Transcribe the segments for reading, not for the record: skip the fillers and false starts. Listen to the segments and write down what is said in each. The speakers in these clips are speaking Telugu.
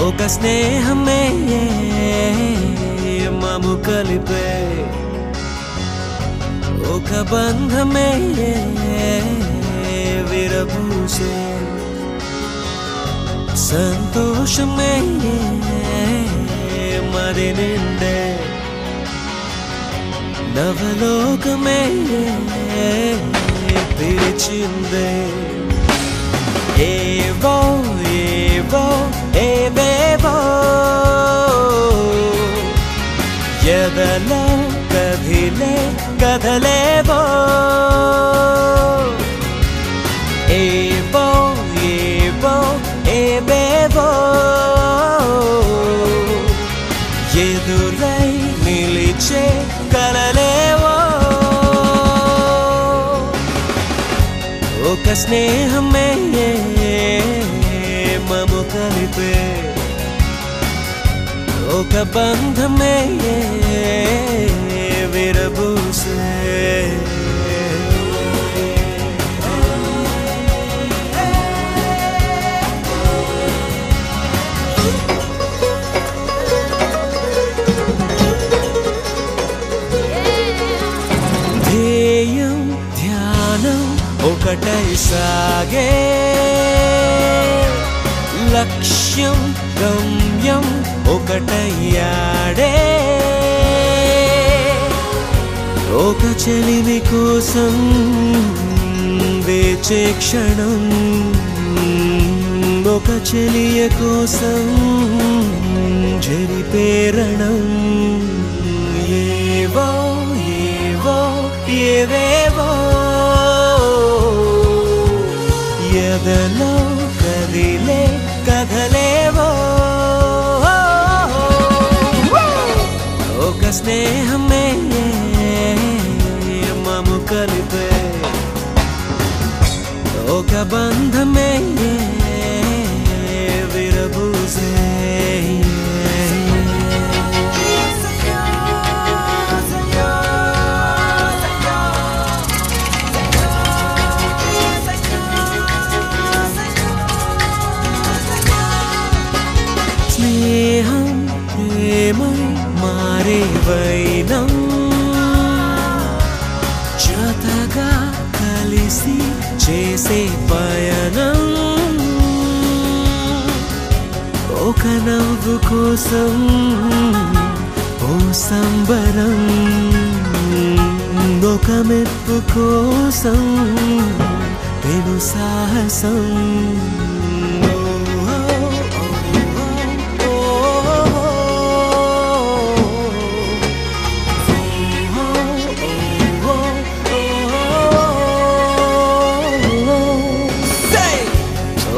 ఒక స్నేహమే మము కలిపే ఒక బంధమే విరబూసే సంతోషమే మరి నిండే నవలోకమే పిలిచిందే ఏవో ఏవో ఏవేవో ఎదలో కదిలే కదలేవో ఏవో ఏవో ఏవేవో కథలేవో ఎదురై నిలిచే కలలేవో ఒక స్నేహమే మము కలిపే ఒక బంధమే విరబూసే ధ్యేయం ధ్యానం ఒకటై సాగే లక్ష్యం గమ్యం ఒకటయ్యాడే ఒక చెలిమి కోసం వేచే క్షణం ఒక చెలియ కోసం జరిపేరణం ఏవో ఏవో ఏవేవో ఎదలో కదిలే కథలేవో ఒక స్నేహమే మము కలిపే ఒక బంధమే విరబూసే స్నేహం ప్రేమై మారే వైనం జతగా కలిసి చేసే పయనం ఒక నవ్వు కోసం ఓ సంబరం ఒక మెప్పు కోసం పెను సాహసం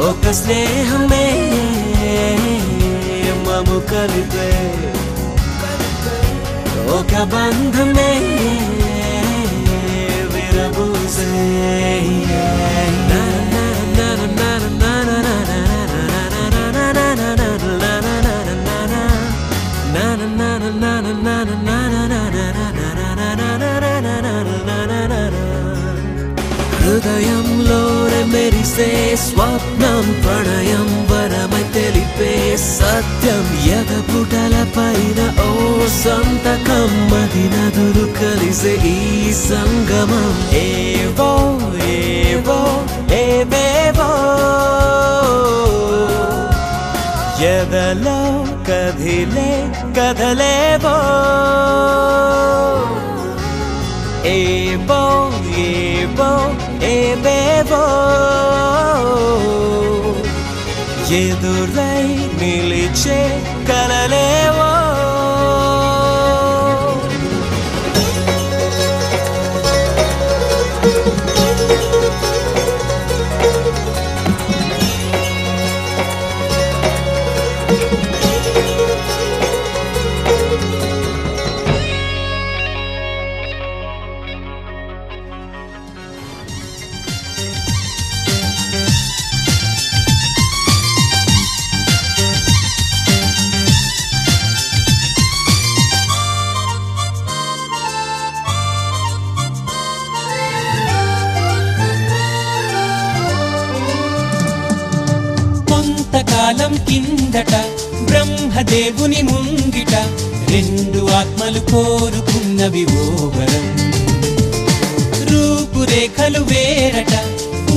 ఒక స్నేహమే మము కలిపే ఒక బంధమే విరబూసే హృదయంలోనే మెరిసే స్వప్నం ప్రణయం వరమై తెలిపే సత్యం ఎదపుటల పైన ఓ సంతకం మది నదులు కలిసే ఈ సంగమం ఏవో ఏవో ఏవేవో ఎదలో కదిలే కథలేవో ఏవో ఏవో ఏవేవో ఎదురై నిలిచే కలలేవో కాలం కిందట బ్రహ్మదేవుని ముంగిట రెండు ఆత్మలు కోరుకున్నవి ఓ వరం రూపురేఖలు వేరట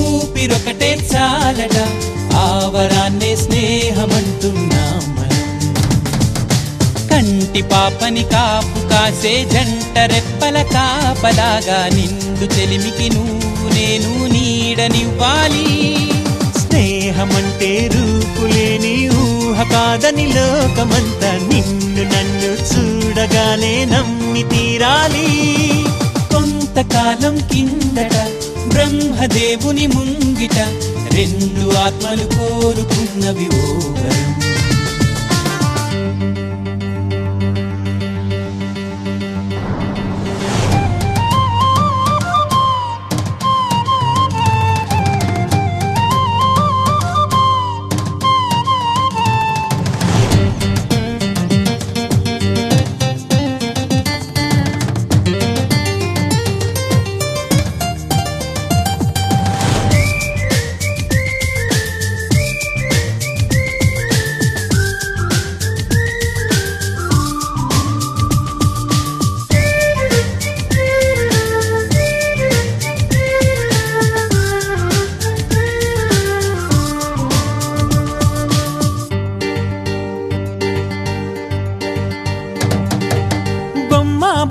ఊపిరొకటే చాలట ఆ వరాన్నే స్నేహమంటున్నాం మనం కంటి పాపని కాపు కాసే జంట రెప్పల కాపలాగా నిండు చెలిమికి నువ్వు నేను నీడనివ్వాలి స్నేహమంటే రూపులేని ఊహ కాదని లోకమంతా నిన్ను నన్ను చూడగానే నమ్మి తీరాలి కొంతకాలం కిందట బ్రహ్మదేవుని ముంగిట రెండు ఆత్మలు కోరుకున్నవి ఓ వరం.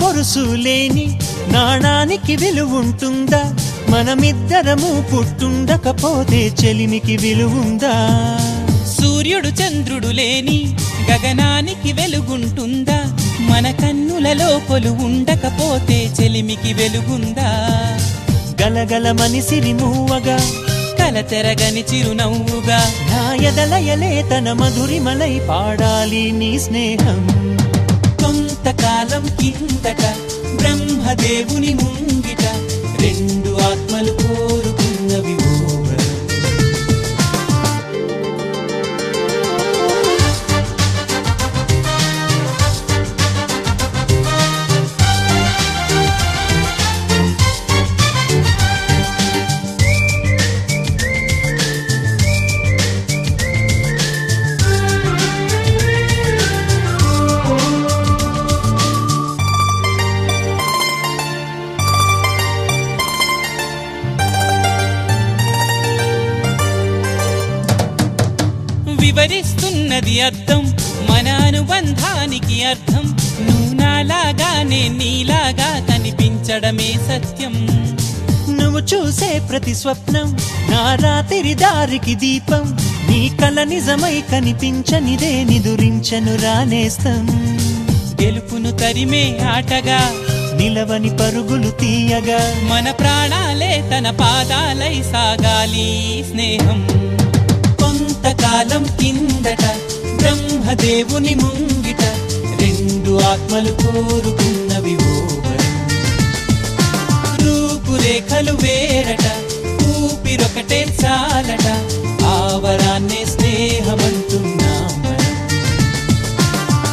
బొరుసులేని నాణానికి విలువుంటుందా? మనమిద్దరము పుట్టుండకపోతే చెలిమికి విలువుందా? సూర్యుడు చంద్రుడు లేని గగనానికి వెలుగుంటుందా? మన కన్నులలో కొలువు ఉండకపోతే చెలిమికి వెలుగుందా? గలగలమని సిరిమూవగా కలతెరగని చిరునవ్వుగా నా ఎదలయలే తన మధురిమలై పాడాలి నీ స్నేహం. కొంతకాలం కిందట బ్రహ్మదేవుని ముంగిట రెండు ఆత్మలు కోరుకున్నవి ఓ వరం. వివరిస్తున్నది అర్థం మన అనుబంధానికి అర్థం. నువ్వు నాలాగానే నీలాగా కనిపించడమే సత్యం. నువ్వు చూసే ప్రతి స్వప్నం నా రాత్రి దారికి దీపం. నీ కల నిజమై కనిపించనిదే నిదురించను రానేస్తం. గెలుపును తరిమే ఆటగా నిలవని పరుగులు తీయగా మన ప్రాణాలే తన పాదాలై సాగాలి స్నేహం. కొంతకాలం కిందట బ్రహ్మదేవుని ముంగిట రెండు ఆత్మలు కోరుకున్నవి ఓ వరం. రూపురేఖలు వేరట ఊపిరొకటే చాలట ఆ వరాన్నే స్నేహమంటున్నాం మనం.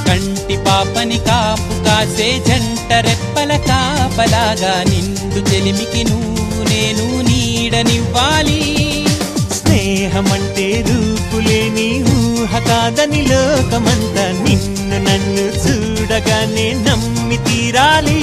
కంటి పాపని కాపు కాసే జంట రెప్పల కాపలాగా నిండు చెలిమికి నువ్వు నేను నీడనివ్వాలి. స్నేహమంటే రూపులేని ఊహ కాదని లోకమంతా నిన్ను నన్ను చూడగానే నమ్మి తీరాలి.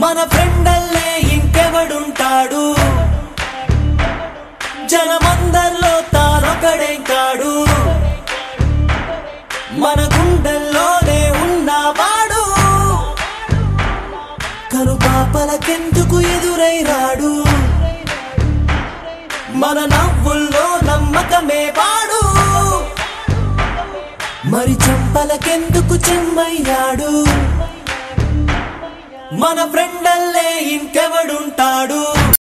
మన ఫ్రెండల్లే ఇంకెవడుంటాడు? జనమందరిలో తానొకడే కాడు. మన గుండెల్లోనే ఉన్నవాడు కనుపాపలకెందుకు ఎదురై రాడు. మన నవ్వుల్లో నమ్మకమే వాడు మరి చెంపలకెందుకు చెమ్మయ్యాడు. మన ఫ్రెండల్లే ఇంకెవడుంటాడు?